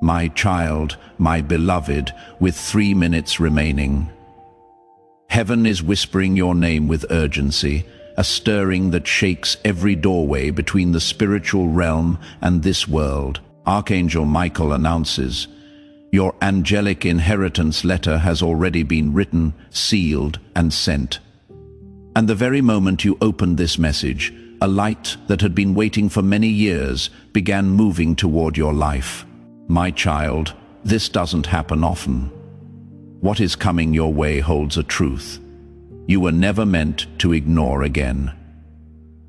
My child, my beloved, with 3 minutes remaining. Heaven is whispering your name with urgency, a stirring that shakes every doorway between the spiritual realm and this world. Archangel Michael announces, your angelic inheritance letter has already been written, sealed, and sent. And the very moment you opened this message, a light that had been waiting for many years began moving toward your life. My child, this doesn't happen often. What is coming your way holds a truth you were never meant to ignore again.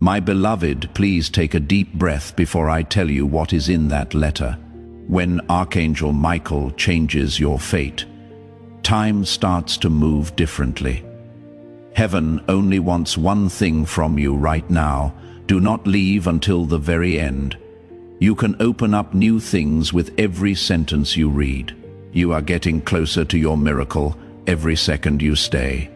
My beloved, please take a deep breath before I tell you what is in that letter. When Archangel Michael changes your fate, time starts to move differently. Heaven only wants one thing from you right now. Do not leave until the very end. You can open up new things with every sentence you read. You are getting closer to your miracle every second you stay.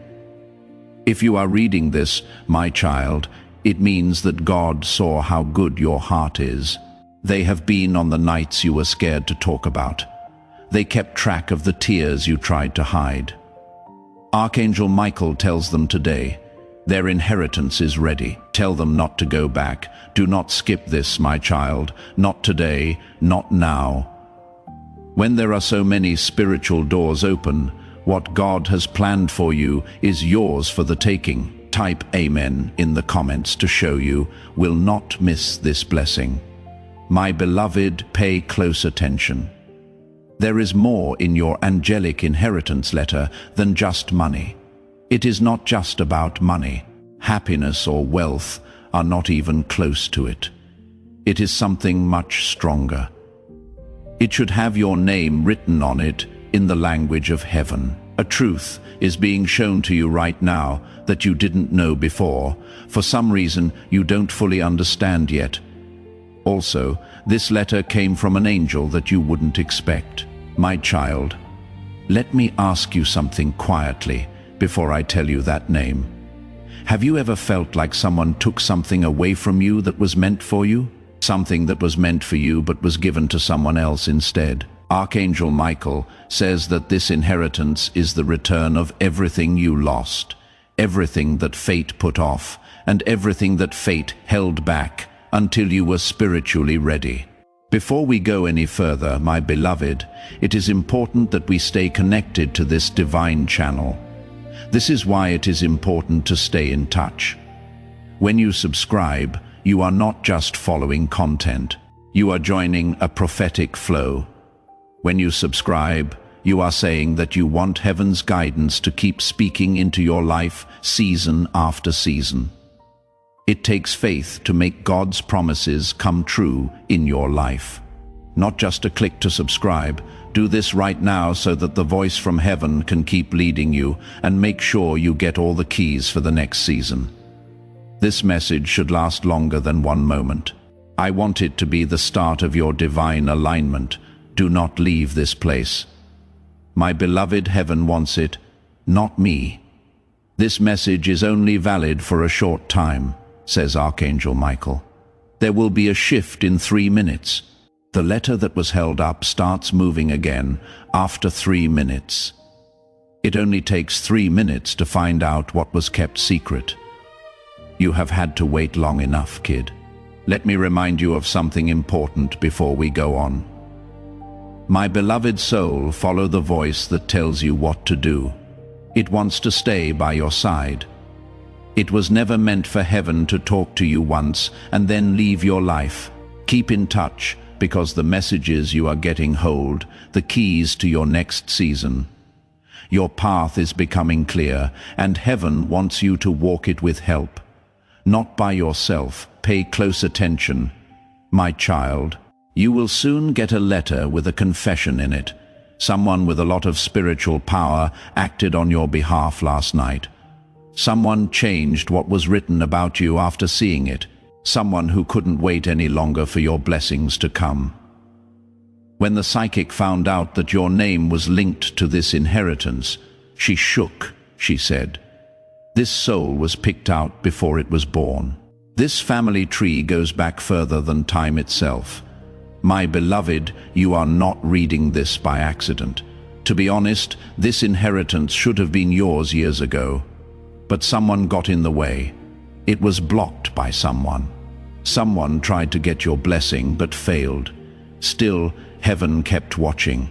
If you are reading this, my child, it means that God saw how good your heart is. They have been on the nights you were scared to talk about. They kept track of the tears you tried to hide. Archangel Michael tells them today, their inheritance is ready. Tell them not to go back. Do not skip this, my child. Not today, not now. When there are so many spiritual doors open, what God has planned for you is yours for the taking. Type Amen in the comments to show you will not miss this blessing. My beloved, pay close attention. There is more in your angelic inheritance letter than just money. It is not just about money. Happiness or wealth are not even close to it. It is something much stronger. It should have your name written on it in the language of heaven. A truth is being shown to you right now that you didn't know before. For some reason, you don't fully understand yet. Also, this letter came from an angel that you wouldn't expect. My child, let me ask you something quietly before I tell you that name. Have you ever felt like someone took something away from you that was meant for you? Something that was meant for you but was given to someone else instead? Archangel Michael says that this inheritance is the return of everything you lost, everything that fate put off, and everything that fate held back until you were spiritually ready. Before we go any further, my beloved, it is important that we stay connected to this divine channel. This is why it is important to stay in touch. When you subscribe, you are not just following content. You are joining a prophetic flow. When you subscribe, you are saying that you want heaven's guidance to keep speaking into your life season after season. It takes faith to make God's promises come true in your life. Not just a click to subscribe. Do this right now so that the voice from heaven can keep leading you, and make sure you get all the keys for the next season. This message should last longer than one moment. I want it to be the start of your divine alignment. Do not leave this place. My beloved, heaven wants it, not me. This message is only valid for a short time, says Archangel Michael. There will be a shift in 3 minutes. The letter that was held up starts moving again after 3 minutes. It only takes 3 minutes to find out what was kept secret. You have had to wait long enough, kid. Let me remind you of something important before we go on. My beloved soul, follow the voice that tells you what to do. It wants to stay by your side. It was never meant for heaven to talk to you once and then leave your life. Keep in touch, because the messages you are getting hold the keys to your next season. Your path is becoming clear, and heaven wants you to walk it with help. Not by yourself. Pay close attention. My child, you will soon get a letter with a confession in it. Someone with a lot of spiritual power acted on your behalf last night. Someone changed what was written about you after seeing it. Someone who couldn't wait any longer for your blessings to come. When the psychic found out that your name was linked to this inheritance, she shook, she said. This soul was picked out before it was born. This family tree goes back further than time itself. My beloved, you are not reading this by accident. To be honest, this inheritance should have been yours years ago. But someone got in the way. It was blocked by someone. Someone tried to get your blessing but failed. Still, heaven kept watching.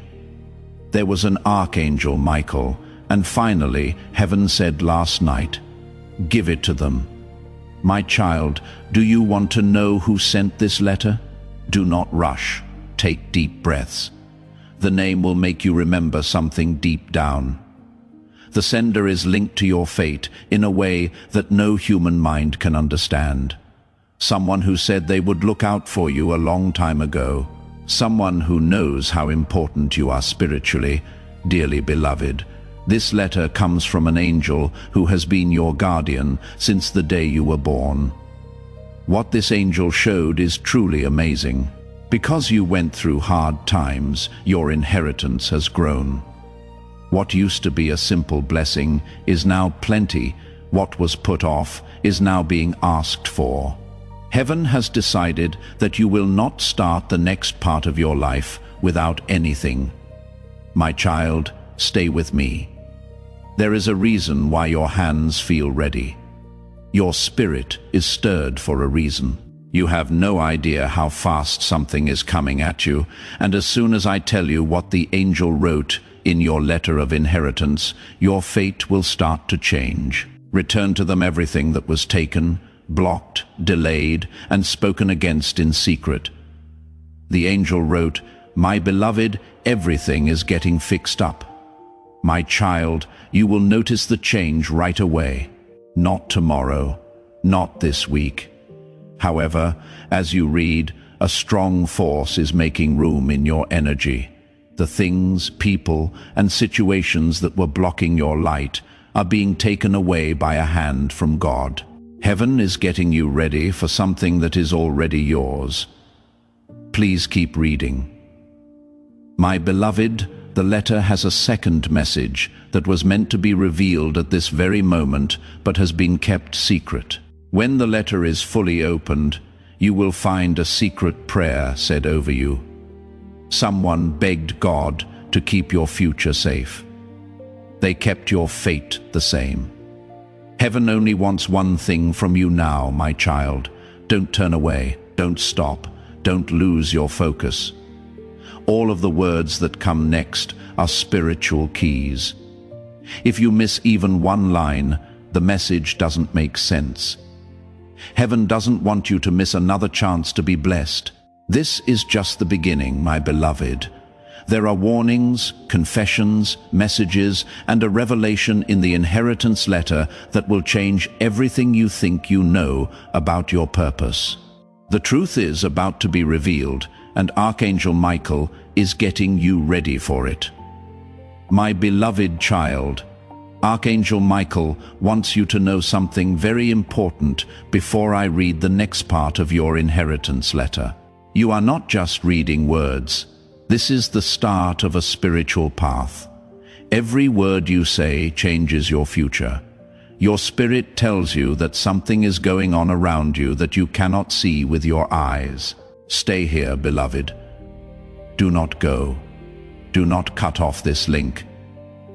There was an archangel, Michael, and finally, heaven said last night, "Give it to them." My child, do you want to know who sent this letter? Do not rush. Take deep breaths. The name will make you remember something deep down. The sender is linked to your fate in a way that no human mind can understand. Someone who said they would look out for you a long time ago. Someone who knows how important you are spiritually, dearly beloved. This letter comes from an angel who has been your guardian since the day you were born. What this angel showed is truly amazing. Because you went through hard times, your inheritance has grown. What used to be a simple blessing is now plenty. What was put off is now being asked for. Heaven has decided that you will not start the next part of your life without anything. My child, stay with me. There is a reason why your hands feel ready. Your spirit is stirred for a reason. You have no idea how fast something is coming at you, and as soon as I tell you what the angel wrote in your letter of inheritance, your fate will start to change. Return to them everything that was taken, blocked, delayed, and spoken against in secret. The angel wrote, "My beloved, everything is getting fixed up. My child, you will notice the change right away. Not tomorrow, not this week." However, as you read, a strong force is making room in your energy. The things, people, and situations that were blocking your light are being taken away by a hand from God. Heaven is getting you ready for something that is already yours. Please keep reading. My beloved, the letter has a second message that was meant to be revealed at this very moment but has been kept secret. When the letter is fully opened, you will find a secret prayer said over you. Someone begged God to keep your future safe. They kept your fate the same. Heaven only wants one thing from you now, my child. Don't turn away, don't stop, don't lose your focus. All of the words that come next are spiritual keys. If you miss even one line, the message doesn't make sense. Heaven doesn't want you to miss another chance to be blessed. This is just the beginning, my beloved. There are warnings, confessions, messages, and a revelation in the inheritance letter that will change everything you think you know about your purpose. The truth is about to be revealed, and Archangel Michael is getting you ready for it. My beloved child, Archangel Michael wants you to know something very important before I read the next part of your inheritance letter. You are not just reading words. This is the start of a spiritual path. Every word you say changes your future. Your spirit tells you that something is going on around you that you cannot see with your eyes. Stay here, beloved. Do not go. Do not cut off this link.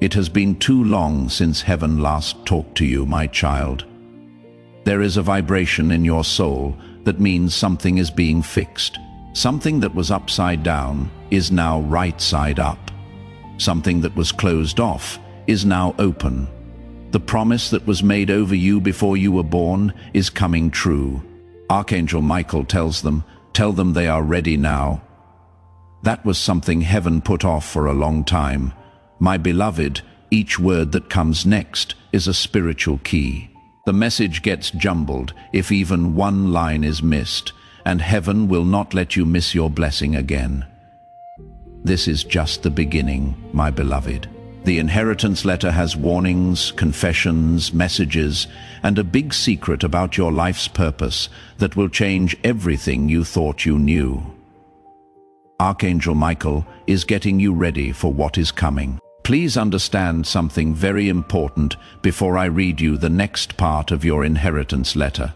It has been too long since heaven last talked to you, my child. There is a vibration in your soul that means something is being fixed. Something that was upside down is now right side up. Something that was closed off is now open. The promise that was made over you before you were born is coming true. Archangel Michael tells them, tell them they are ready now. That was something heaven put off for a long time. My beloved, each word that comes next is a spiritual key. The message gets jumbled if even one line is missed, and heaven will not let you miss your blessing again. This is just the beginning, my beloved. The inheritance letter has warnings, confessions, messages, and a big secret about your life's purpose that will change everything you thought you knew. Archangel Michael is getting you ready for what is coming. Please understand something very important before I read you the next part of your inheritance letter.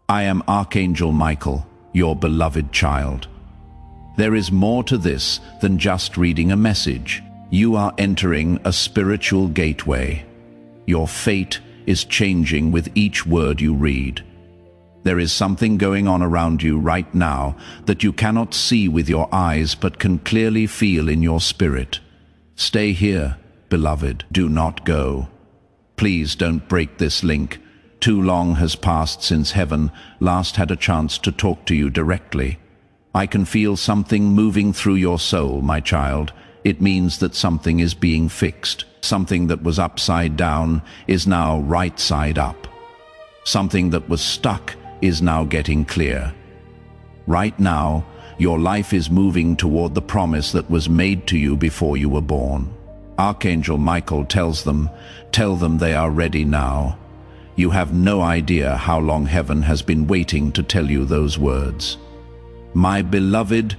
I am Archangel Michael, your beloved child. There is more to this than just reading a message. You are entering a spiritual gateway. Your fate is changing with each word you read. There is something going on around you right now that you cannot see with your eyes but can clearly feel in your spirit. Stay here, beloved. Do not go. Please don't break this link. Too long has passed since heaven last had a chance to talk to you directly. I can feel something moving through your soul, my child. It means that something is being fixed. Something that was upside down is now right side up. Something that was stuck is now getting clear. Right now, your life is moving toward the promise that was made to you before you were born. Archangel Michael tells them, tell them they are ready now. You have no idea how long heaven has been waiting to tell you those words. My beloved,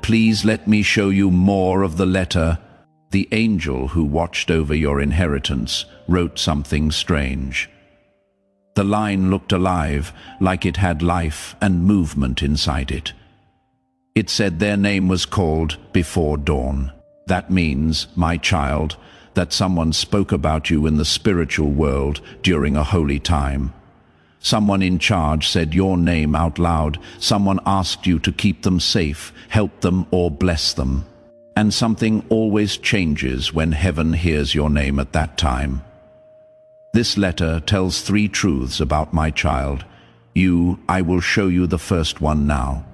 please let me show you more of the letter. The angel who watched over your inheritance wrote something strange. The line looked alive, like it had life and movement inside it. It said their name was called before dawn. That means, my child, that someone spoke about you in the spiritual world during a holy time. Someone in charge said your name out loud. Someone asked you to keep them safe, help them, or bless them. And something always changes when heaven hears your name at that time. This letter tells 3 truths about my child. I will show you the first one now.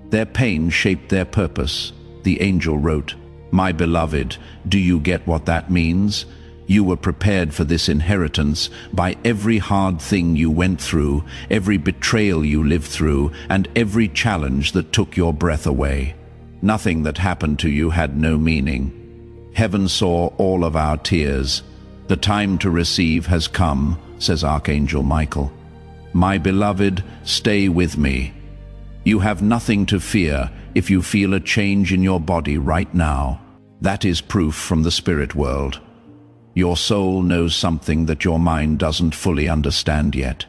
Their pain shaped their purpose. The angel wrote, my beloved, do you get what that means? You were prepared for this inheritance by every hard thing you went through, every betrayal you lived through, and every challenge that took your breath away. Nothing that happened to you had no meaning. Heaven saw all of our tears. The time to receive has come, says Archangel Michael. My beloved, stay with me. You have nothing to fear if you feel a change in your body right now. That is proof from the spirit world. Your soul knows something that your mind doesn't fully understand yet.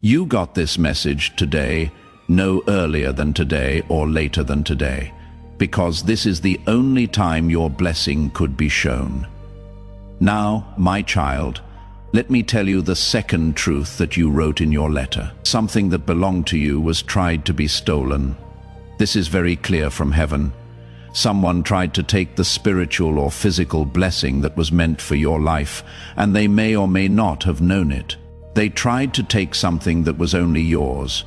You got this message today, no earlier than today or later than today, because this is the only time your blessing could be shown. Now, my child, let me tell you the second truth that you wrote in your letter. Something that belonged to you was tried to be stolen. This is very clear from heaven. Someone tried to take the spiritual or physical blessing that was meant for your life, and they may or may not have known it. They tried to take something that was only yours,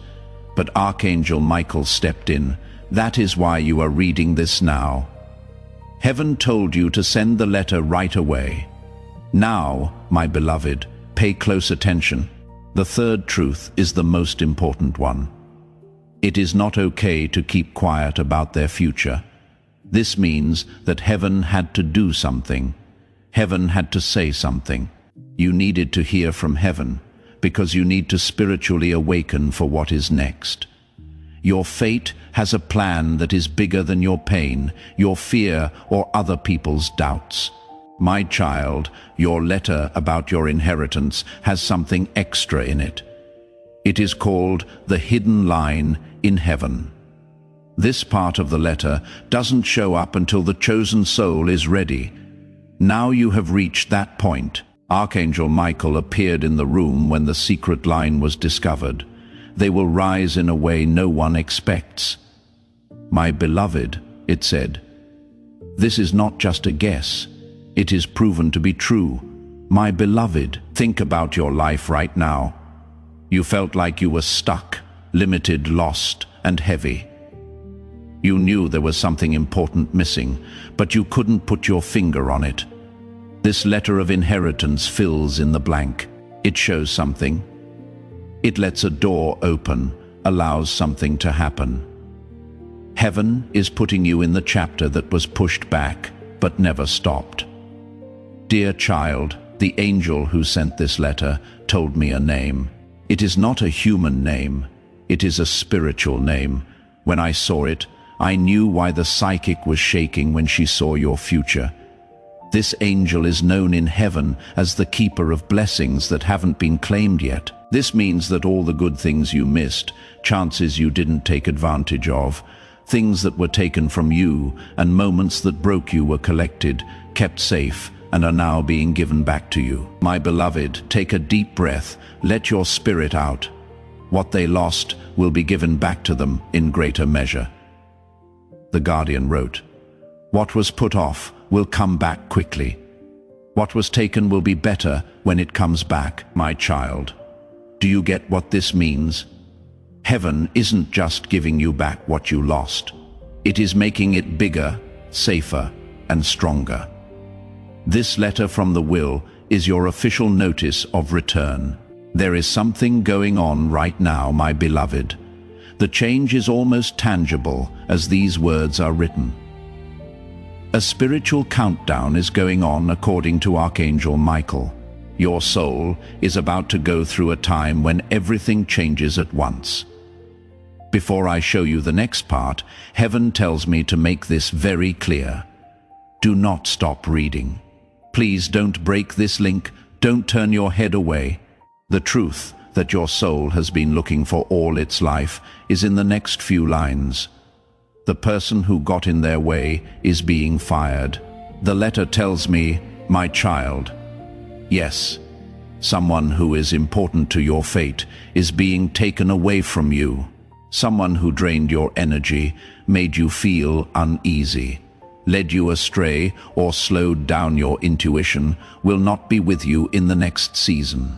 but Archangel Michael stepped in. That is why you are reading this now. Heaven told you to send the letter right away. Now, my beloved, pay close attention. The third truth is the most important one. It is not okay to keep quiet about their future. This means that heaven had to do something. Heaven had to say something. You needed to hear from heaven, because you need to spiritually awaken for what is next. Your fate has a plan that is bigger than your pain, your fear, or other people's doubts. My child, your letter about your inheritance has something extra in it. It is called the hidden line in heaven. This part of the letter doesn't show up until the chosen soul is ready. Now you have reached that point. Archangel Michael appeared in the room when the secret line was discovered. They will rise in a way no one expects. My beloved, it said, this is not just a guess. It is proven to be true. My beloved, think about your life right now. You felt like you were stuck, limited, lost, and heavy. You knew there was something important missing, but you couldn't put your finger on it. This letter of inheritance fills in the blank. It shows something. It lets a door open, allows something to happen. Heaven is putting you in the chapter that was pushed back, but never stopped. Dear child, the angel who sent this letter told me a name. It is not a human name. It is a spiritual name. When I saw it, I knew why the psychic was shaking when she saw your future. This angel is known in heaven as the keeper of blessings that haven't been claimed yet. This means that all the good things you missed, chances you didn't take advantage of, Things that were taken from you and moments that broke you were collected, kept safe, and are now being given back to you. My beloved, take a deep breath, let your spirit out. What they lost will be given back to them in greater measure. The Guardian wrote, "What was put off will come back quickly. What was taken will be better when it comes back, my child." Do you get what this means? Heaven isn't just giving you back what you lost. It is making it bigger, safer, and stronger. This letter from the will is your official notice of return. There is something going on right now, my beloved. The change is almost tangible as these words are written. A spiritual countdown is going on according to Archangel Michael. Your soul is about to go through a time when everything changes at once. Before I show you the next part, heaven tells me to make this very clear. Do not stop reading. Please don't break this link, don't turn your head away. The truth that your soul has been looking for all its life is in the next few lines. The person who got in their way is being fired. The letter tells me, my child, yes, someone who is important to your fate is being taken away from you. Someone who drained your energy, made you feel uneasy, led you astray, or slowed down your intuition will not be with you in the next season.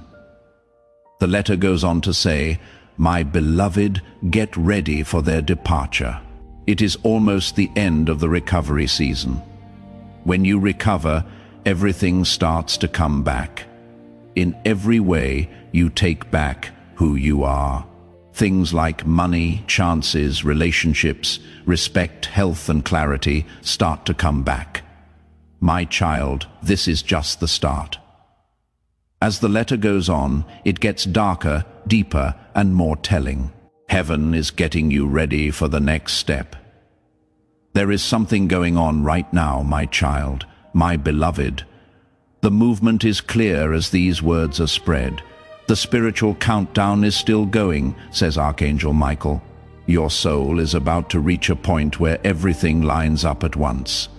The letter goes on to say, my beloved, get ready for their departure. It is almost the end of the recovery season. When you recover, everything starts to come back. In every way, you take back who you are. Things like money, chances, relationships, respect, health, and clarity start to come back. My child, this is just the start. As the letter goes on, it gets darker, deeper, and more telling. Heaven is getting you ready for the next step. There is something going on right now, my child, my beloved. The movement is clear as these words are spread. The spiritual countdown is still going, says Archangel Michael. Your soul is about to reach a point where everything lines up at once.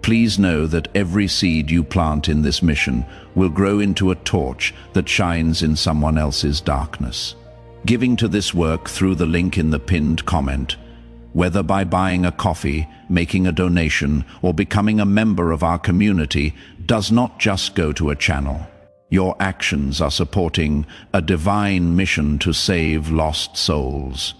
Please know that every seed you plant in this mission will grow into a torch that shines in someone else's darkness. Giving to this work through the link in the pinned comment, whether by buying a coffee, making a donation, or becoming a member of our community, does not just go to a channel. Your actions are supporting a divine mission to save lost souls.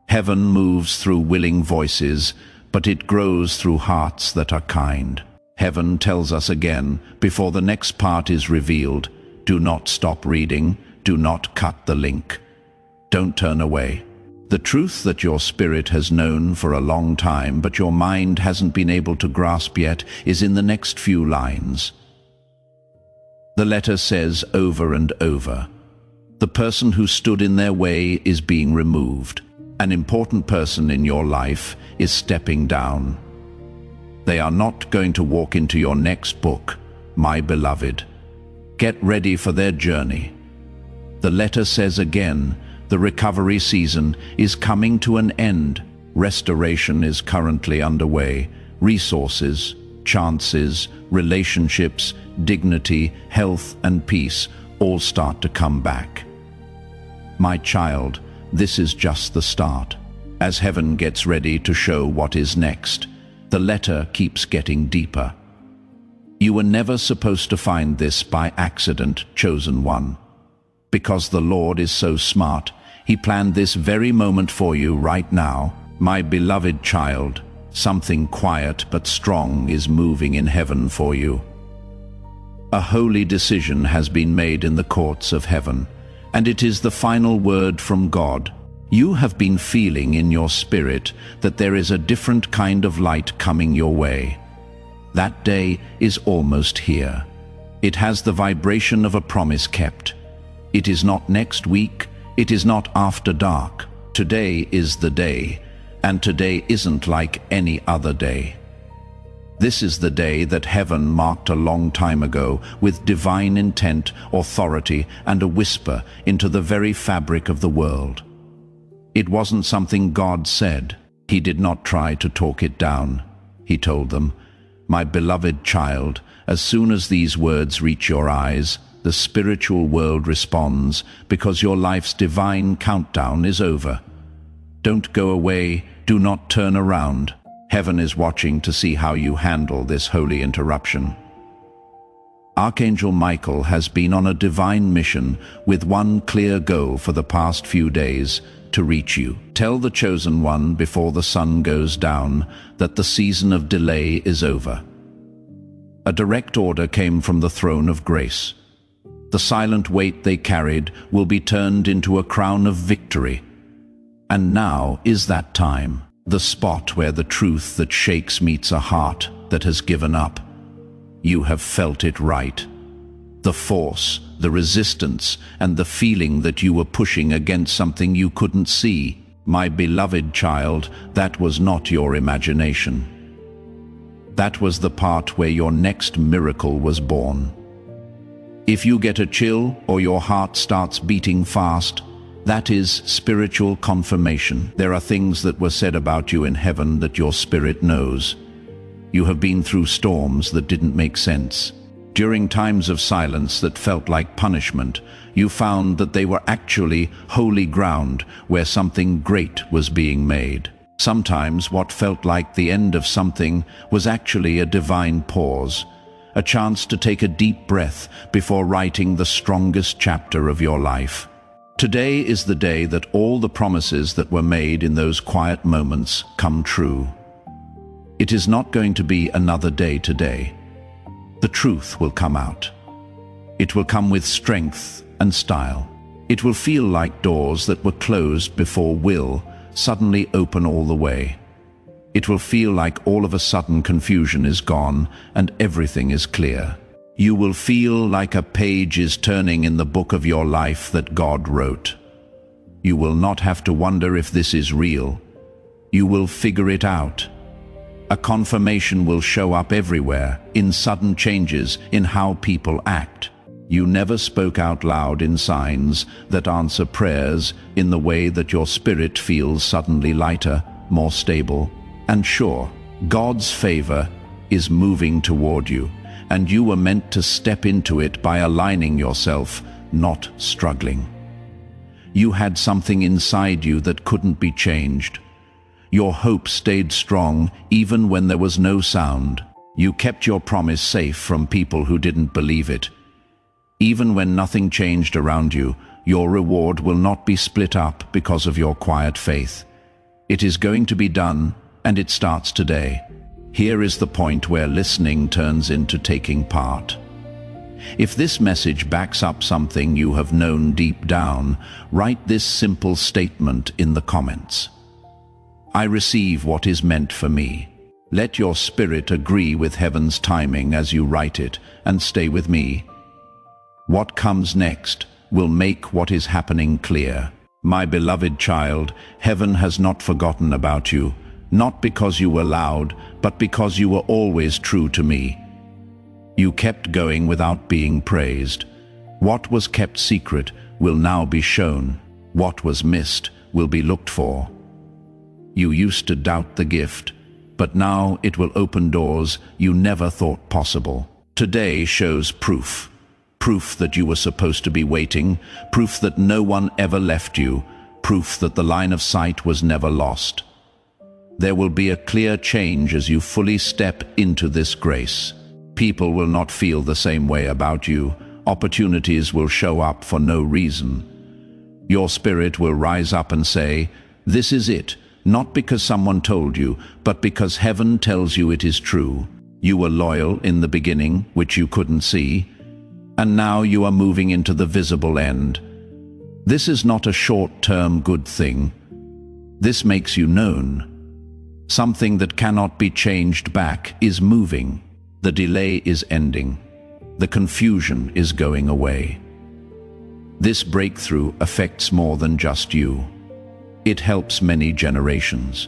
Heaven moves through willing voices, but it grows through hearts that are kind. Heaven tells us again, before the next part is revealed, do not stop reading, do not cut the link. Don't turn away. The truth that your spirit has known for a long time, but your mind hasn't been able to grasp yet, is in the next few lines. The letter says over and over, the person who stood in their way is being removed. An important person in your life is stepping down. They are not going to walk into your next book, my beloved. Get ready for their journey. The letter says again, the recovery season is coming to an end. Restoration is currently underway. Resources, chances, relationships, dignity, health, and peace all start to come back. My child, this is just the start. As heaven gets ready to show what is next, the letter keeps getting deeper. You were never supposed to find this by accident, chosen one. Because the Lord is so smart, He planned this very moment for you right now. My beloved child, something quiet but strong is moving in heaven for you. A holy decision has been made in the courts of heaven, and it is the final word from God. You have been feeling in your spirit that there is a different kind of light coming your way. That day is almost here. It has the vibration of a promise kept. It is not next week, it is not after dark. Today is the day, and today isn't like any other day. This is the day that heaven marked a long time ago with divine intent, authority, and a whisper into the very fabric of the world. It wasn't something God said. He did not try to talk it down. He told them, "My beloved child, as soon as these words reach your eyes, the spiritual world responds because your life's divine countdown is over. Don't go away, do not turn around. Heaven is watching to see how you handle this holy interruption." Archangel Michael has been on a divine mission with one clear goal for the past few days: to reach you. Tell the chosen one before the sun goes down that the season of delay is over. A direct order came from the throne of grace. The silent weight they carried will be turned into a crown of victory. And now is that time, the spot where the truth that shakes meets a heart that has given up. You have felt it right. The force, the resistance, and the feeling that you were pushing against something you couldn't see. My beloved child, that was not your imagination. That was the part where your next miracle was born. If you get a chill or your heart starts beating fast, that is spiritual confirmation. There are things that were said about you in heaven that your spirit knows. You have been through storms that didn't make sense. During times of silence that felt like punishment, you found that they were actually holy ground where something great was being made. Sometimes what felt like the end of something was actually a divine pause, a chance to take a deep breath before writing the strongest chapter of your life. Today is the day that all the promises that were made in those quiet moments come true. It is not going to be another day today. The truth will come out. It will come with strength and style. It will feel like doors that were closed before will suddenly open all the way. It will feel like all of a sudden confusion is gone and everything is clear. You will feel like a page is turning in the book of your life that God wrote. You will not have to wonder if this is real. You will figure it out. A confirmation will show up everywhere, in sudden changes in how people act. You never spoke out loud in signs that answer prayers in the way that your spirit feels suddenly lighter, more stable, and sure. God's favor is moving toward you, and you were meant to step into it by aligning yourself, not struggling. You had something inside you that couldn't be changed. Your hope stayed strong even when there was no sound. You kept your promise safe from people who didn't believe it. Even when nothing changed around you, your reward will not be split up because of your quiet faith. It is going to be done, and it starts today. Here is the point where listening turns into taking part. If this message backs up something you have known deep down, write this simple statement in the comments. I receive what is meant for me. Let your spirit agree with heaven's timing as you write it, and stay with me. What comes next will make what is happening clear. My beloved child, heaven has not forgotten about you, not because you were loud, but because you were always true to me. You kept going without being praised. What was kept secret will now be shown. What was missed will be looked for. You used to doubt the gift, but now it will open doors you never thought possible. Today shows proof. Proof that you were supposed to be waiting, proof that no one ever left you, proof that the line of sight was never lost. There will be a clear change as you fully step into this grace. People will not feel the same way about you. Opportunities will show up for no reason. Your spirit will rise up and say, "This is it." Not because someone told you, but because heaven tells you it is true. You were loyal in the beginning, which you couldn't see, and now you are moving into the visible end. This is not a short-term good thing. This makes you known. Something that cannot be changed back is moving. The delay is ending. The confusion is going away. This breakthrough affects more than just you. It helps many generations.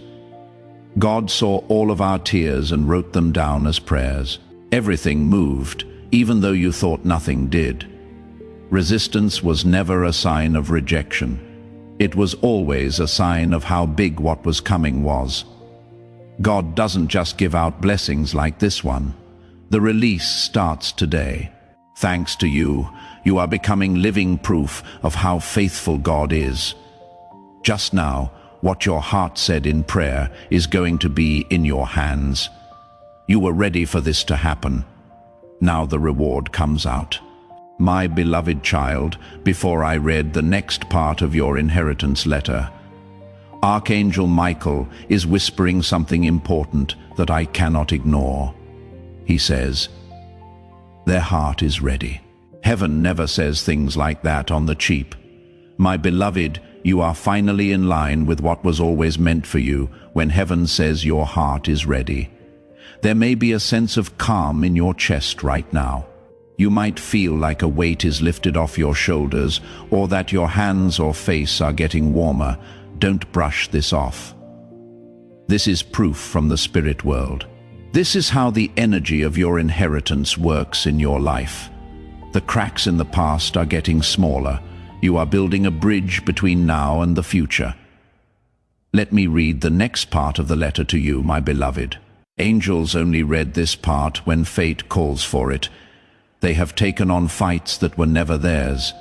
God saw all of our tears and wrote them down as prayers. Everything moved, even though you thought nothing did. Resistance was never a sign of rejection. It was always a sign of how big what was coming was. God doesn't just give out blessings like this one. The release starts today. Thanks to you, you are becoming living proof of how faithful God is. Just now, what your heart said in prayer is going to be in your hands. You were ready for this to happen. Now the reward comes out. My beloved child, before I read the next part of your inheritance letter, Archangel Michael is whispering something important that I cannot ignore. He says, their heart is ready. Heaven never says things like that on the cheap. My beloved, you are finally in line with what was always meant for you when heaven says your heart is ready. There may be a sense of calm in your chest right now. You might feel like a weight is lifted off your shoulders, or that your hands or face are getting warmer. Don't brush this off. This is proof from the spirit world. This is how the energy of your inheritance works in your life. The cracks in the past are getting smaller. You are building a bridge between now and the future. Let me read the next part of the letter to you, my beloved. Angels only read this part when fate calls for it. They have taken on fights that were never theirs.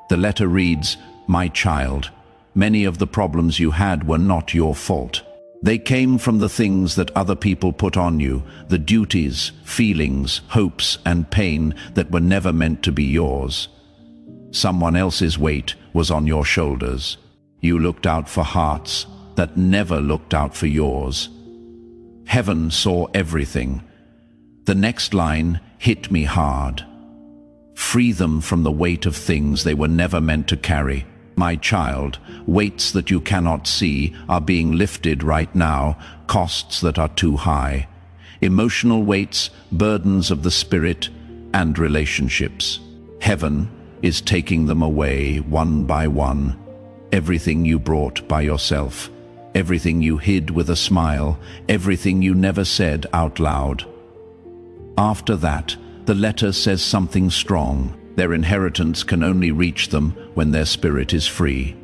The letter reads, my child, many of the problems you had were not your fault. They came from the things that other people put on you, the duties, feelings, hopes, and pain that were never meant to be yours. Someone else's weight was on your shoulders. You looked out for hearts that never looked out for yours. Heaven saw everything. The next line hit me hard. Free them from the weight of things they were never meant to carry. My child, weights that you cannot see are being lifted right now, costs that are too high. Emotional weights, burdens of the spirit, and relationships. Heaven is taking them away one by one. Everything you brought by yourself, everything you hid with a smile, everything you never said out loud. After that, the letter says something strong. Their inheritance can only reach them when their spirit is free.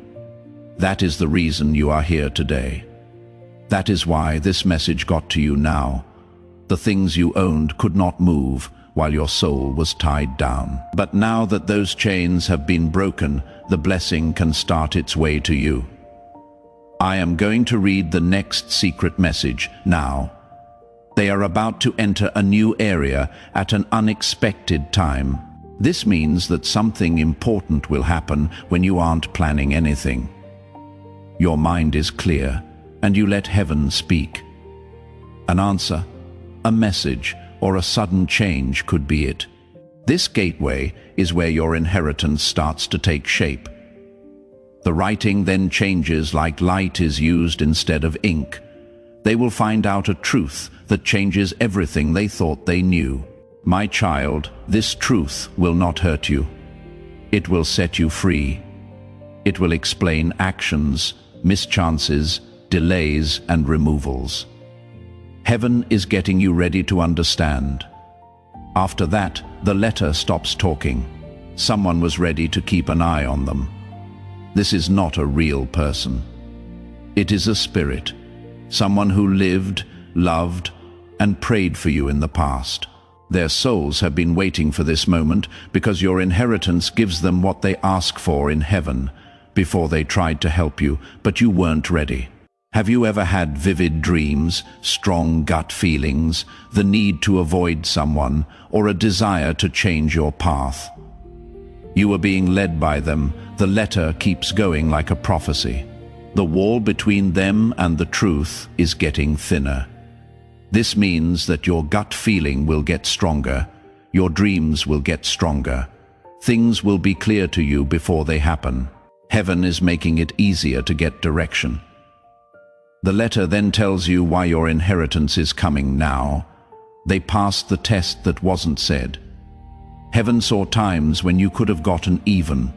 That is the reason you are here today. That is why this message got to you now. The things you owned could not move while your soul was tied down. But now that those chains have been broken, the blessing can start its way to you. I am going to read the next secret message now. They are about to enter a new area at an unexpected time. This means that something important will happen when you aren't planning anything. Your mind is clear, and you let heaven speak. An answer, a message, or a sudden change could be it. This gateway is where your inheritance starts to take shape. The writing then changes like light is used instead of ink. They will find out a truth that changes everything they thought they knew. My child, this truth will not hurt you. It will set you free. It will explain actions, mischances, delays, and removals. Heaven is getting you ready to understand. After that, the letter stops talking. Someone was ready to keep an eye on them. This is not a real person. It is a spirit, someone who lived, loved, and prayed for you in the past. Their souls have been waiting for this moment because your inheritance gives them what they ask for in heaven. Before they tried to help you, but you weren't ready. Have you ever had vivid dreams, strong gut feelings, the need to avoid someone, or a desire to change your path? You are being led by them. The letter keeps going like a prophecy. The wall between them and the truth is getting thinner. This means that your gut feeling will get stronger, your dreams will get stronger. Things will be clear to you before they happen. Heaven is making it easier to get direction. The letter then tells you why your inheritance is coming now. They passed the test that wasn't said. Heaven saw times when you could have gotten even,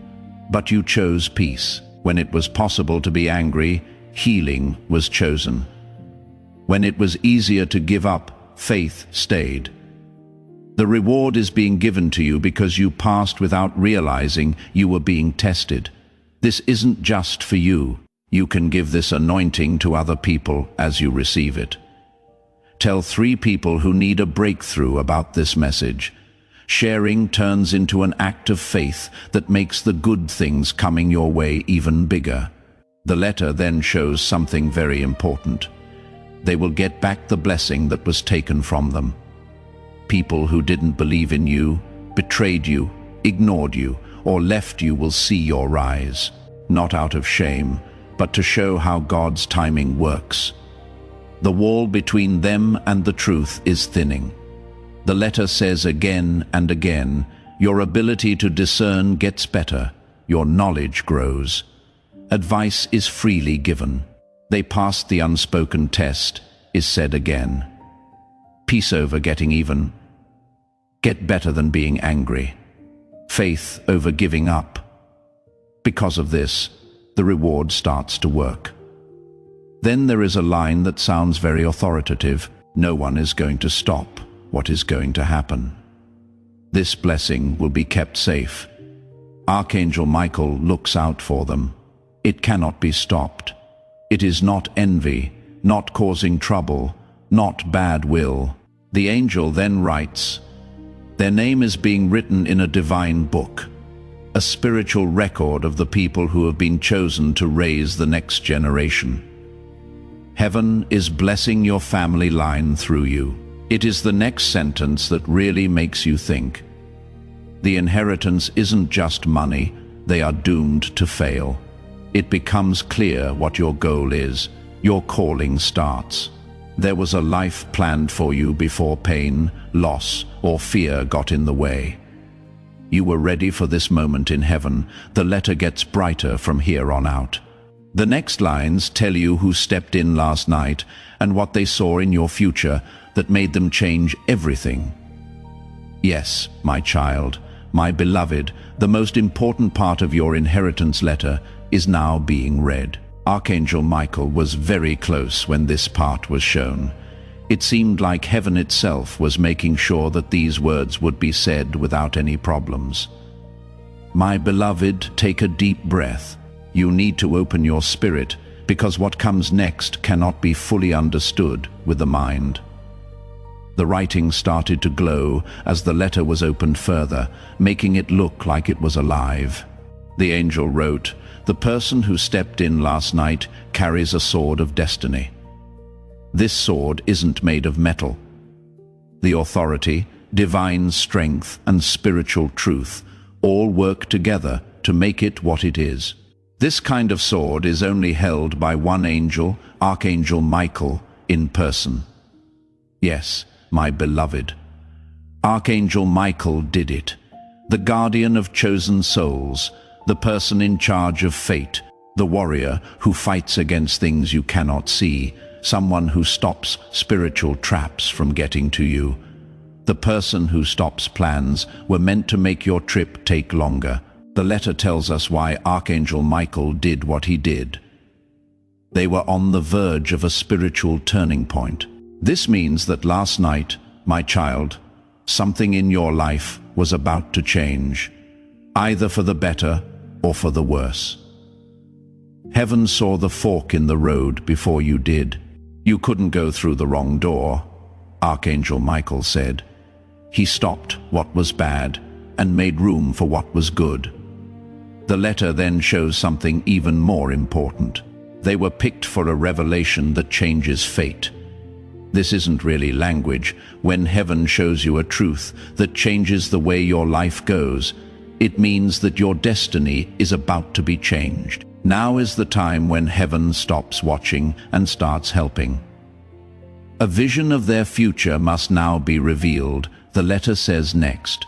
but you chose peace. When it was possible to be angry, healing was chosen. When it was easier to give up, faith stayed. The reward is being given to you because you passed without realizing you were being tested. This isn't just for you. You can give this anointing to other people as you receive it. Tell 3 people who need a breakthrough about this message. Sharing turns into an act of faith that makes the good things coming your way even bigger. The letter then shows something very important. They will get back the blessing that was taken from them. People who didn't believe in you, betrayed you, ignored you, or left you will see your rise, not out of shame, but to show how God's timing works. The wall between them and the truth is thinning. The letter says again and again, your ability to discern gets better, your knowledge grows. Advice is freely given. They passed the unspoken test, is said again. Peace over getting even. Get better than being angry. Faith over giving up. Because of this, the reward starts to work. Then there is a line that sounds very authoritative. No one is going to stop what is going to happen. This blessing will be kept safe. Archangel Michael looks out for them. It cannot be stopped. It is not envy, not causing trouble, not bad will. The angel then writes, their name is being written in a divine book, a spiritual record of the people who have been chosen to raise the next generation. Heaven is blessing your family line through you. It is the next sentence that really makes you think. The inheritance isn't just money, they are doomed to fail. It becomes clear what your goal is. Your calling starts. There was a life planned for you before pain, loss, or fear got in the way. You were ready for this moment in heaven. The letter gets brighter from here on out. The next lines tell you who stepped in last night and what they saw in your future that made them change everything. Yes, my child, my beloved, the most important part of your inheritance letter is now being read. Archangel Michael was very close when this part was shown. It seemed like heaven itself was making sure that these words would be said without any problems. My beloved, take a deep breath. You need to open your spirit, because what comes next cannot be fully understood with the mind. The writing started to glow as the letter was opened further, making it look like it was alive. The angel wrote, the person who stepped in last night carries a sword of destiny. This sword isn't made of metal. The authority, divine strength, and spiritual truth all work together to make it what it is. This kind of sword is only held by one angel, Archangel Michael, in person. Yes, my beloved. Archangel Michael did it. The guardian of chosen souls, the person in charge of fate, the warrior who fights against things you cannot see, someone who stops spiritual traps from getting to you. The person who stops plans were meant to make your trip take longer. The letter tells us why Archangel Michael did what he did. They were on the verge of a spiritual turning point. This means that last night, my child, something in your life was about to change, either for the better or for the worse. Heaven saw the fork in the road before you did. You couldn't go through the wrong door, Archangel Michael said. He stopped what was bad and made room for what was good. The letter then shows something even more important. They were picked for a revelation that changes fate. This isn't really language. When heaven shows you a truth that changes the way your life goes, it means that your destiny is about to be changed. Now is the time when heaven stops watching and starts helping. A vision of their future must now be revealed, the letter says next.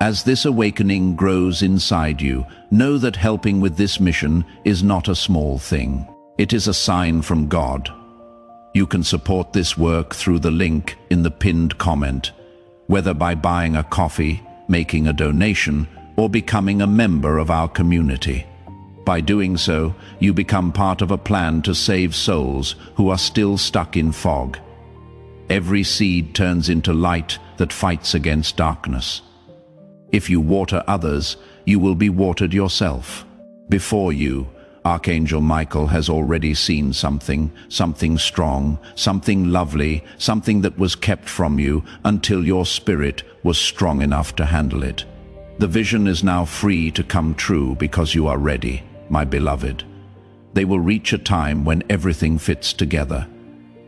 As this awakening grows inside you, know that helping with this mission is not a small thing. It is a sign from God. You can support this work through the link in the pinned comment, whether by buying a coffee, making a donation, or becoming a member of our community. By doing so, you become part of a plan to save souls who are still stuck in fog. Every seed turns into light that fights against darkness. If you water others, you will be watered yourself. Before you, Archangel Michael has already seen something strong, something lovely, something that was kept from you until your spirit was strong enough to handle it. The vision is now free to come true because you are ready, my beloved. They will reach a time when everything fits together.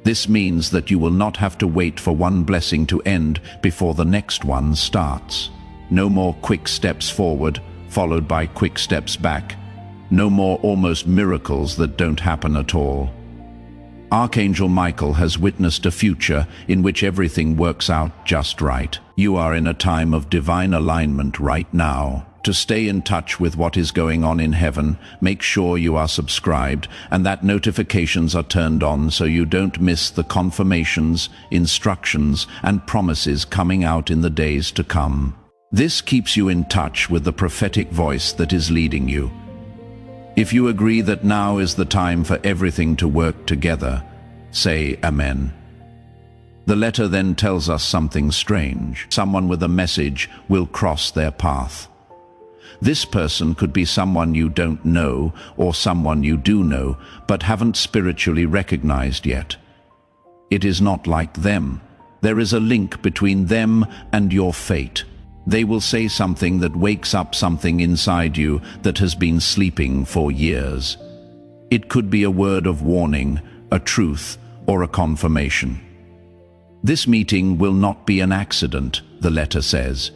This means that you will not have to wait for one blessing to end before the next one starts. No more quick steps forward, followed by quick steps back. No more almost miracles that don't happen at all. Archangel Michael has witnessed a future in which everything works out just right. You are in a time of divine alignment right now. To stay in touch with what is going on in heaven, make sure you are subscribed and that notifications are turned on so you don't miss the confirmations, instructions, and promises coming out in the days to come. This keeps you in touch with the prophetic voice that is leading you. If you agree that now is the time for everything to work together, say Amen. The letter then tells us something strange. Someone with a message will cross their path. This person could be someone you don't know or someone you do know but haven't spiritually recognized yet. It is not like them. There is a link between them and your fate. They will say something that wakes up something inside you that has been sleeping for years. It could be a word of warning, a truth, or a confirmation. This meeting will not be an accident, the letter says.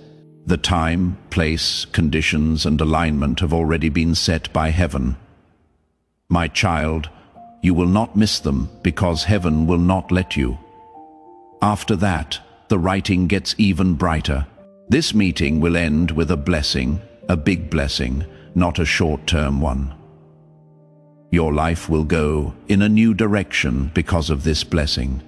The time, place, conditions, and alignment have already been set by heaven. My child, you will not miss them because heaven will not let you. After that, the writing gets even brighter. This meeting will end with a blessing, a big blessing, not a short-term one. Your life will go in a new direction because of this blessing.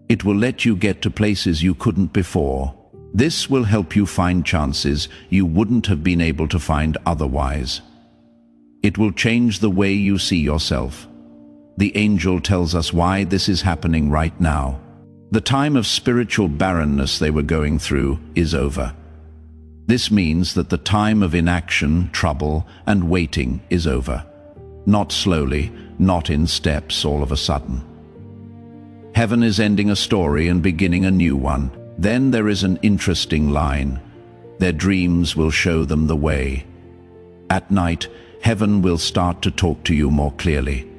It will let you get to places you couldn't before. This will help you find chances you wouldn't have been able to find otherwise. It will change the way you see yourself. The angel tells us why this is happening right now. The time of spiritual barrenness they were going through is over. This means that the time of inaction, trouble, and waiting is over. Not slowly, not in steps all of a sudden. Heaven is ending a story and beginning a new one. Then there is an interesting line. Their dreams will show them the way. At night, heaven will start to talk to you more clearly.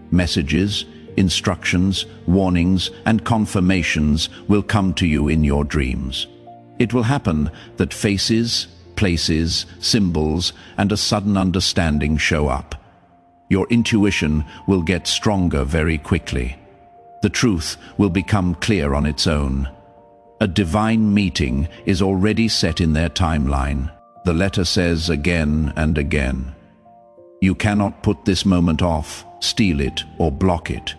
Messages, instructions, warnings, and confirmations will come to you in your dreams. It will happen that faces, places, symbols, and a sudden understanding show up. Your intuition will get stronger very quickly. The truth will become clear on its own. A divine meeting is already set in their timeline. The letter says again and again, you cannot put this moment off, steal it, or block it.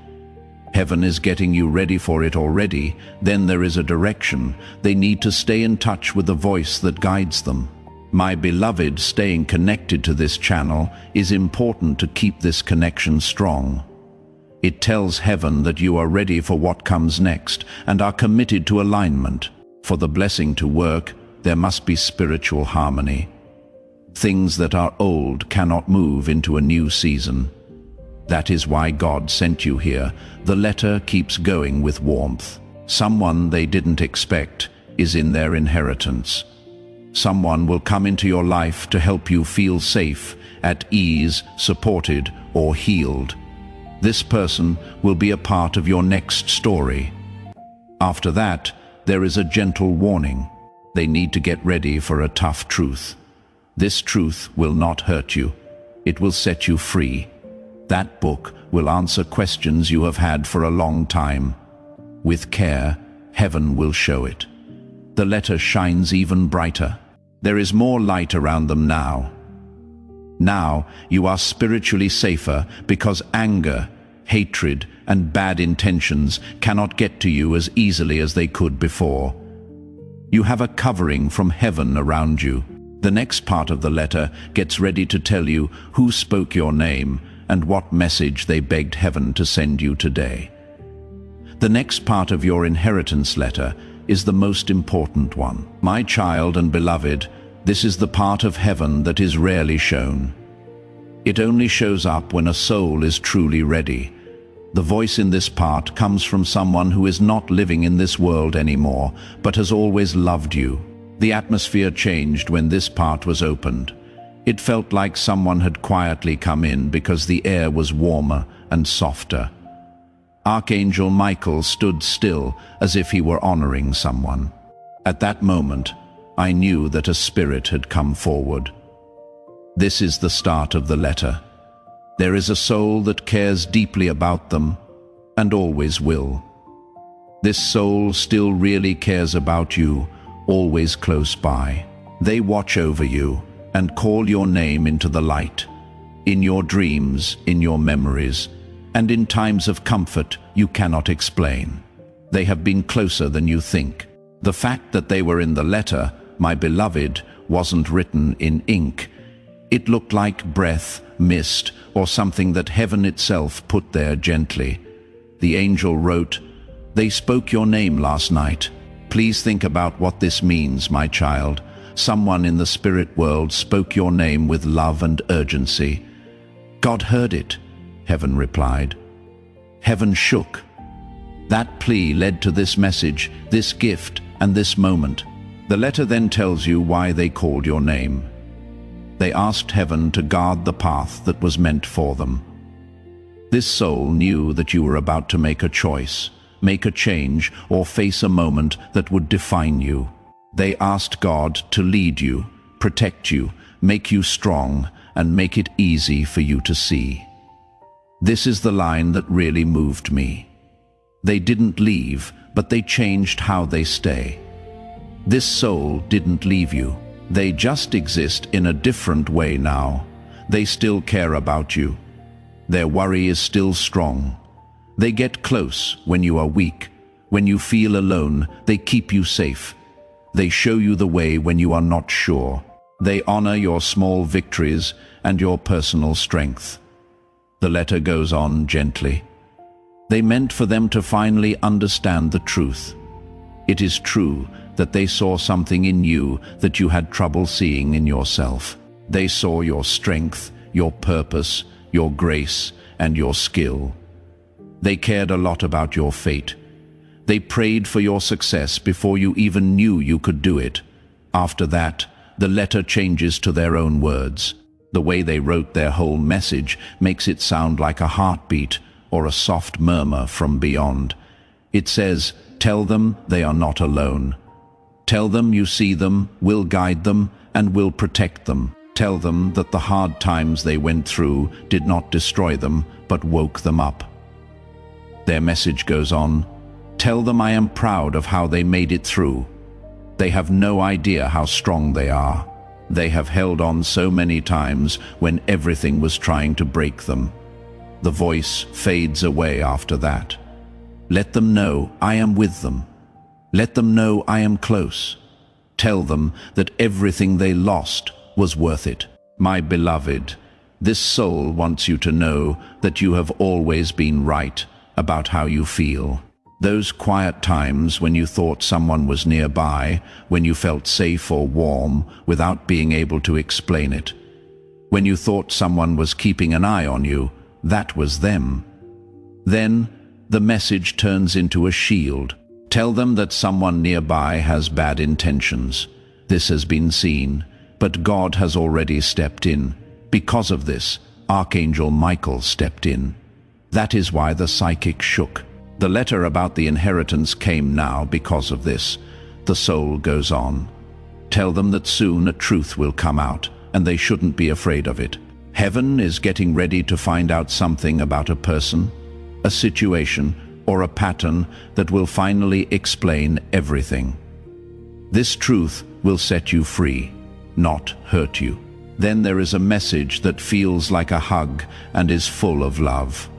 Heaven is getting you ready for it already. Then there is a direction. They need to stay in touch with the voice that guides them. My beloved, staying connected to this channel is important to keep this connection strong. It tells heaven that you are ready for what comes next and are committed to alignment. For the blessing to work, there must be spiritual harmony. Things that are old cannot move into a new season. That is why God sent you here. The letter keeps going with warmth. Someone they didn't expect is in their inheritance. Someone will come into your life to help you feel safe, at ease, supported, or healed. This person will be a part of your next story. After that, there is a gentle warning. They need to get ready for a tough truth. This truth will not hurt you. It will set you free. That book will answer questions you have had for a long time. With care, heaven will show it. The letter shines even brighter. There is more light around them now. Now you are spiritually safer because anger, hatred, and bad intentions cannot get to you as easily as they could before. You have a covering from heaven around you. The next part of the letter gets ready to tell you who spoke your name and what message they begged heaven to send you today. The next part of your inheritance letter is the most important one. My child and beloved, this is the part of heaven that is rarely shown. It only shows up when a soul is truly ready. The voice in this part comes from someone who is not living in this world anymore, but has always loved you. The atmosphere changed when this part was opened. It felt like someone had quietly come in because the air was warmer and softer. Archangel Michael stood still as if he were honoring someone. At that moment, I knew that a spirit had come forward. This is the start of the letter. There is a soul that cares deeply about them, and always will. This soul still really cares about you, always close by. They watch over you and call your name into the light, in your dreams, in your memories, and in times of comfort you cannot explain. They have been closer than you think. The fact that they were in the letter, my beloved, wasn't written in ink. It looked like breath, mist, or something that heaven itself put there gently. The angel wrote, "They spoke your name last night. Please think about what this means, my child. Someone in the spirit world spoke your name with love and urgency." "God heard it," heaven replied. Heaven shook. That plea led to this message, this gift, and this moment. The letter then tells you why they called your name. They asked heaven to guard the path that was meant for them. This soul knew that you were about to make a choice, make a change, or face a moment that would define you. They asked God to lead you, protect you, make you strong, and make it easy for you to see. This is the line that really moved me. They didn't leave, but they changed how they stay. This soul didn't leave you. They just exist in a different way now. They still care about you. Their worry is still strong. They get close when you are weak. When you feel alone, they keep you safe. They show you the way when you are not sure. They honor your small victories and your personal strength. The letter goes on gently. They meant for them to finally understand the truth. It is true that they saw something in you that you had trouble seeing in yourself. They saw your strength, your purpose, your grace, and your skill. They cared a lot about your fate. They prayed for your success before you even knew you could do it. After that, the letter changes to their own words. The way they wrote their whole message makes it sound like a heartbeat or a soft murmur from beyond. It says, "Tell them they are not alone. Tell them you see them, will guide them, and will protect them. Tell them that the hard times they went through did not destroy them, but woke them up." Their message goes on, "Tell them I am proud of how they made it through. They have no idea how strong they are. They have held on so many times when everything was trying to break them." The voice fades away after that. Let them know I am with them. Let them know I am close. Tell them that everything they lost was worth it. My beloved, this soul wants you to know that you have always been right about how you feel. Those quiet times when you thought someone was nearby, when you felt safe or warm without being able to explain it. When you thought someone was keeping an eye on you, that was them. Then the message turns into a shield. Tell them that someone nearby has bad intentions. This has been seen, but God has already stepped in. Because of this, Archangel Michael stepped in. That is why the psychic shook. The letter about the inheritance came now because of this. The soul goes on. Tell them that soon a truth will come out, and they shouldn't be afraid of it. Heaven is getting ready to find out something about a person, a situation, or a pattern that will finally explain everything. This truth will set you free, not hurt you. Then there is a message that feels like a hug and is full of love.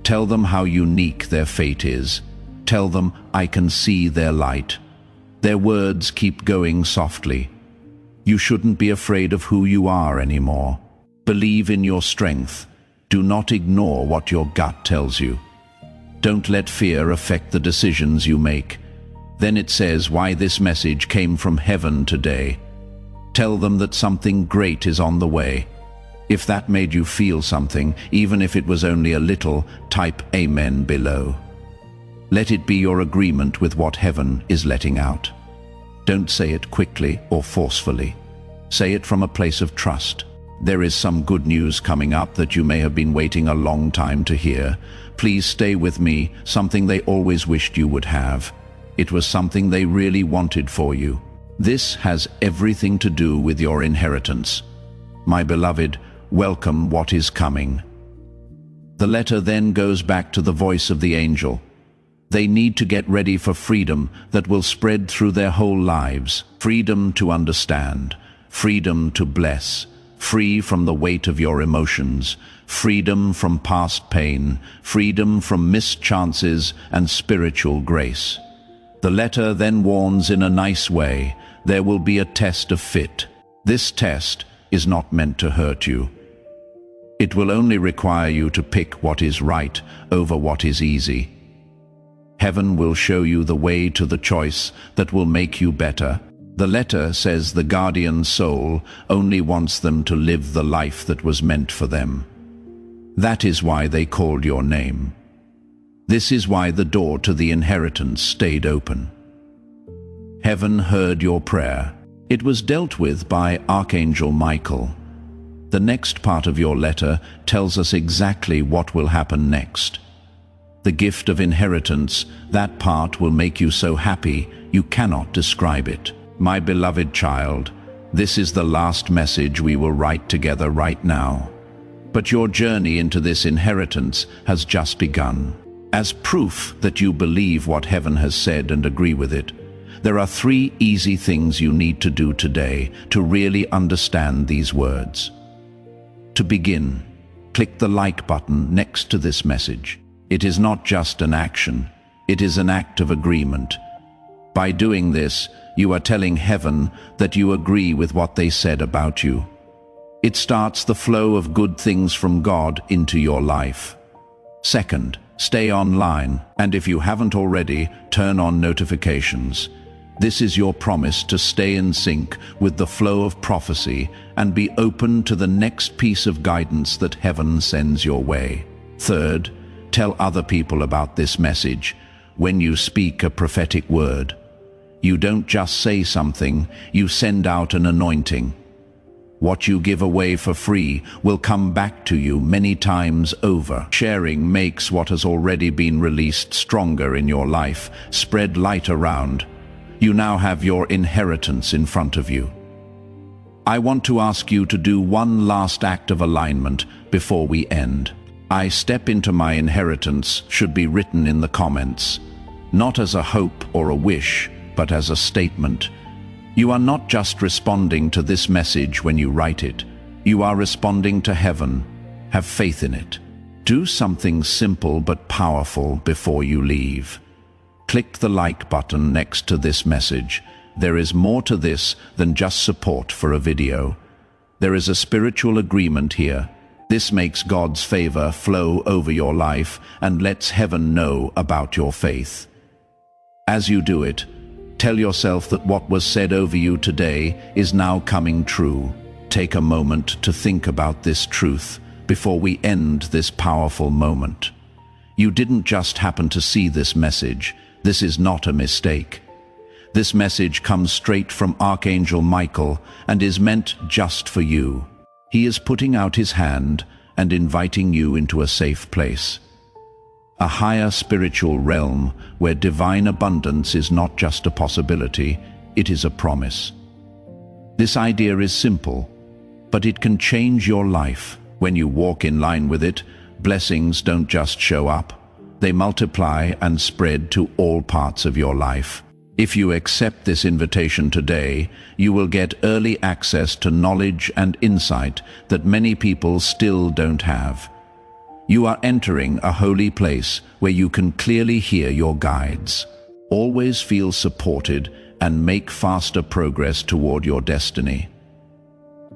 Tell them how unique their fate is. Tell them I can see their light. Their words keep going softly. You shouldn't be afraid of who you are anymore. Believe in your strength. Do not ignore what your gut tells you. Don't let fear affect the decisions you make. Then it says why this message came from heaven today. Tell them that something great is on the way. If that made you feel something, even if it was only a little, type Amen below. Let it be your agreement with what heaven is letting out. Don't say it quickly or forcefully. Say it from a place of trust. There is some good news coming up that you may have been waiting a long time to hear. Please stay with me, something they always wished you would have. It was something they really wanted for you. This has everything to do with your inheritance. My beloved, welcome what is coming. The letter then goes back to the voice of the angel. They need to get ready for freedom that will spread through their whole lives. Freedom to understand, freedom to bless, free from the weight of your emotions, freedom from past pain, freedom from missed chances and spiritual grace. The letter then warns in a nice way, there will be a test of fit. This test is not meant to hurt you. It will only require you to pick what is right over what is easy. Heaven will show you the way to the choice that will make you better. The letter says the guardian soul only wants them to live the life that was meant for them. That is why they called your name. This is why the door to the inheritance stayed open. Heaven heard your prayer. It was dealt with by Archangel Michael. The next part of your letter tells us exactly what will happen next. The gift of inheritance, that part will make you so happy you cannot describe it. My beloved child, this is the last message we will write together right now. But your journey into this inheritance has just begun. As proof that you believe what heaven has said and agree with it, there are 3 easy things you need to do today to really understand these words. To begin, click the like button next to this message. It is not just an action, it is an act of agreement. By doing this, you are telling heaven that you agree with what they said about you. It starts the flow of good things from God into your life. Second, stay online, and if you haven't already, turn on notifications. This is your promise to stay in sync with the flow of prophecy and be open to the next piece of guidance that heaven sends your way. Third, tell other people about this message. When you speak a prophetic word, you don't just say something, you send out an anointing. What you give away for free will come back to you many times over. Sharing makes what has already been released stronger in your life. Spread light around. You now have your inheritance in front of you. I want to ask you to do one last act of alignment before we end. I step into my inheritance should be written in the comments, not as a hope or a wish, but as a statement. You are not just responding to this message when you write it. You are responding to heaven. Have faith in it. Do something simple but powerful before you leave. Click the like button next to this message. There is more to this than just support for a video. There is a spiritual agreement here. This makes God's favor flow over your life and lets heaven know about your faith. As you do it, tell yourself that what was said over you today is now coming true. Take a moment to think about this truth before we end this powerful moment. You didn't just happen to see this message. This is not a mistake. This message comes straight from Archangel Michael and is meant just for you. He is putting out his hand and inviting you into a safe place. A higher spiritual realm where divine abundance is not just a possibility, it is a promise. This idea is simple, but it can change your life. When you walk in line with it, blessings don't just show up. They multiply and spread to all parts of your life. If you accept this invitation today, you will get early access to knowledge and insight that many people still don't have. You are entering a holy place where you can clearly hear your guides. Always feel supported and make faster progress toward your destiny.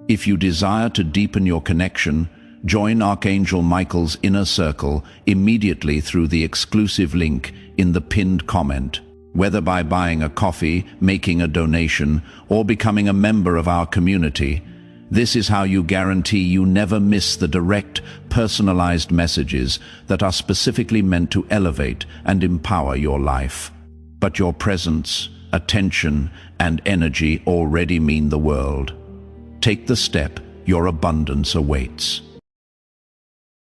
If you desire to deepen your connection, join Archangel Michael's inner circle immediately through the exclusive link in the pinned comment. Whether by buying a coffee, making a donation, or becoming a member of our community, This is how you guarantee you never miss the direct, personalized messages that are specifically meant to elevate and empower your life. But your presence, attention, and energy already mean the world. Take the step, your abundance awaits.